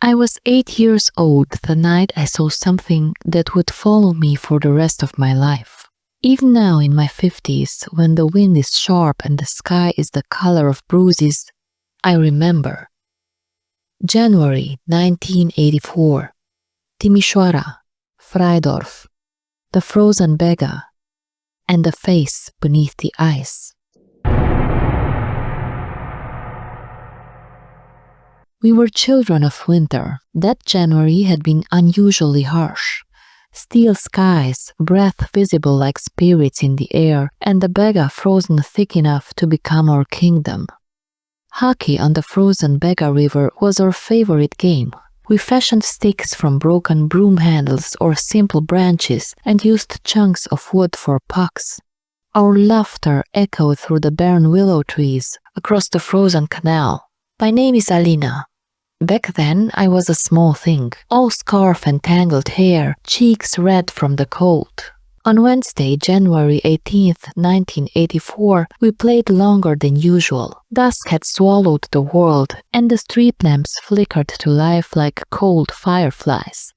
I was 8 years old the night I saw something that would follow me for the rest of my life. Even now in my 50s, when the wind is sharp and the sky is the color of bruises, I remember. January 1984. Timisoara, Freidorf, the frozen Bega, and the face beneath the ice. We were children of winter. That January had been unusually harsh. Steel skies, breath visible like spirits in the air, and the Bega frozen thick enough to become our kingdom. Hockey on the frozen Bega River was our favorite game. We fashioned sticks from broken broom handles or simple branches and used chunks of wood for pucks. Our laughter echoed through the barren willow trees across the frozen canal. My name is Alina. Back then, I was a small thing, all scarf and tangled hair, cheeks red from the cold. On Wednesday, January 18th, 1984, we played longer than usual. Dusk had swallowed the world, and the street lamps flickered to life like cold fireflies.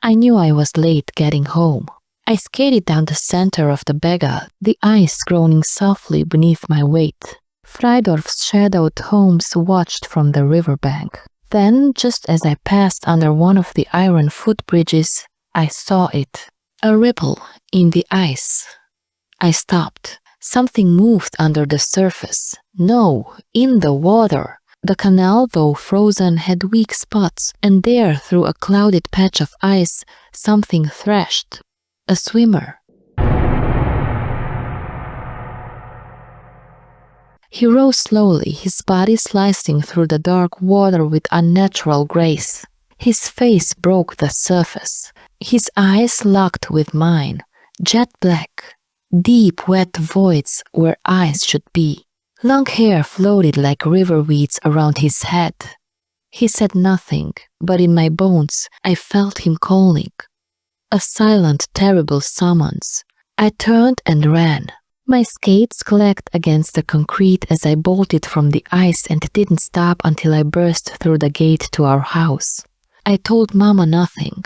I knew I was late getting home. I skated down the center of the Bega, the ice groaning softly beneath my weight. Freidorf's shadowed homes watched from the riverbank. Then, just as I passed under one of the iron footbridges, I saw it. A ripple in the ice. I stopped. Something moved under the surface. No, in the water. The canal, though frozen, had weak spots, and there, through a clouded patch of ice, something thrashed. A swimmer. He rose slowly, his body slicing through the dark water with unnatural grace. His face broke the surface. His eyes locked with mine, jet black, deep wet voids where eyes should be. Long hair floated like river weeds around his head. He said nothing, but in my bones I felt him calling. A silent, terrible summons. I turned and ran. My skates clacked against the concrete as I bolted from the ice and didn't stop until I burst through the gate to our house. I told Mama nothing.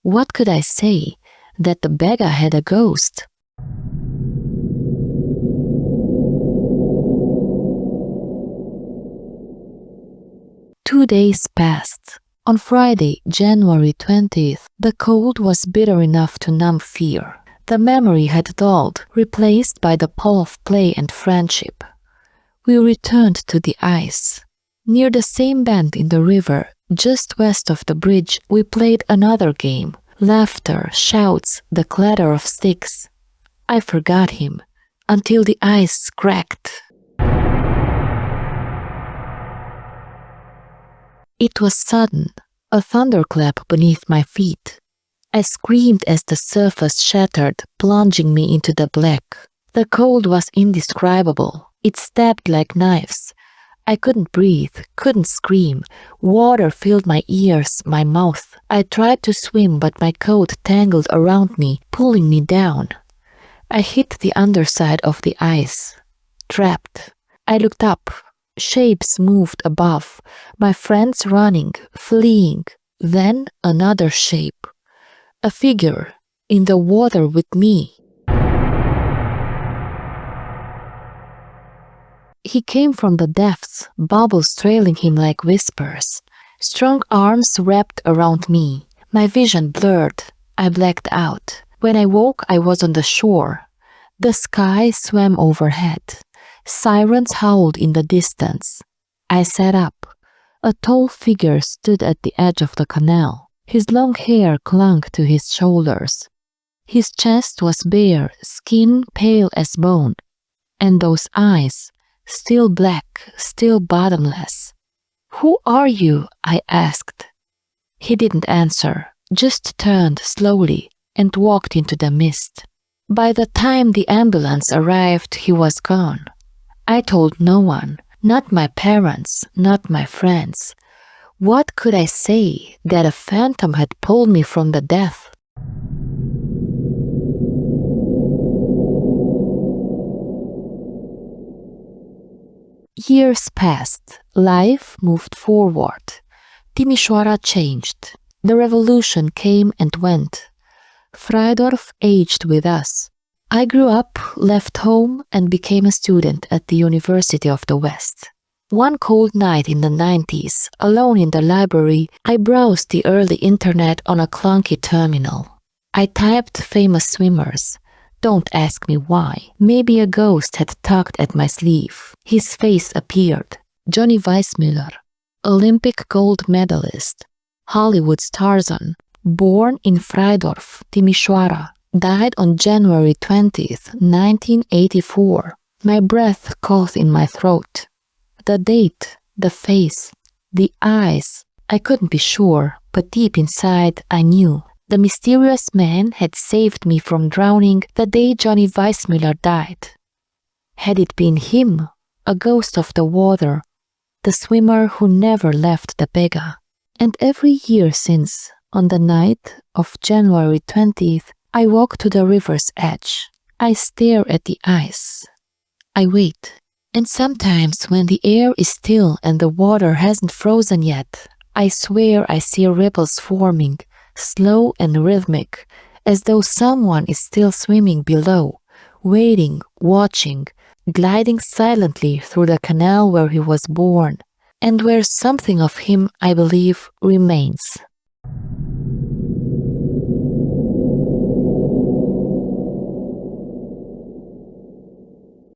What could I say? That the Bega had a ghost? Two days passed. On Friday, January 20th, the cold was bitter enough to numb fear. The memory had dulled, replaced by the pull of play and friendship. We returned to the ice. Near the same bend in the river, just west of the bridge, we played another game. Laughter, shouts, the clatter of sticks. I forgot him, until the ice cracked. It was sudden, a thunderclap beneath my feet. I screamed as the surface shattered, plunging me into the black. The cold was indescribable. It stabbed like knives. I couldn't breathe, couldn't scream. Water filled my ears, my mouth. I tried to swim, but my coat tangled around me, pulling me down. I hit the underside of the ice. Trapped. I looked up. Shapes moved above. My friends running, fleeing. Then another shape. A figure in the water with me. He came from the depths, bubbles trailing him like whispers. Strong arms wrapped around me. My vision blurred. I blacked out. When I woke, I was on the shore. The sky swam overhead. Sirens howled in the distance. I sat up. A tall figure stood at the edge of the canal. His long hair clung to his shoulders. His chest was bare, skin pale as bone. And those eyes, still black, still bottomless. "Who are you?" I asked. He didn't answer, just turned slowly and walked into the mist. By the time the ambulance arrived, he was gone. I told no one, not my parents, not my friends. What could I say that a phantom had pulled me from the death? Years passed. Life moved forward. Timisoara changed. The revolution came and went. Freidorf aged with us. I grew up, left home, and became a student at the University of the West. One cold night in the 90s, alone in the library, I browsed the early internet on a clunky terminal. I typed famous swimmers. Don't ask me why. Maybe a ghost had tugged at my sleeve. His face appeared. Johnny Weissmuller, Olympic gold medalist, Hollywood's Tarzan, born in Freidorf, Timisoara, died on January 20th, 1984. My breath caught in my throat. The date, the face, the eyes. I couldn't be sure, but deep inside I knew. The mysterious man had saved me from drowning the day Johnny Weissmuller died. Had it been him, a ghost of the water, the swimmer who never left the Bega? And every year since, on the night of January 20th, I walk to the river's edge. I stare at the ice. I wait. And sometimes when the air is still and the water hasn't frozen yet, I swear I see ripples forming, slow and rhythmic, as though someone is still swimming below, waiting, watching, gliding silently through the canal where he was born, and where something of him, I believe, remains.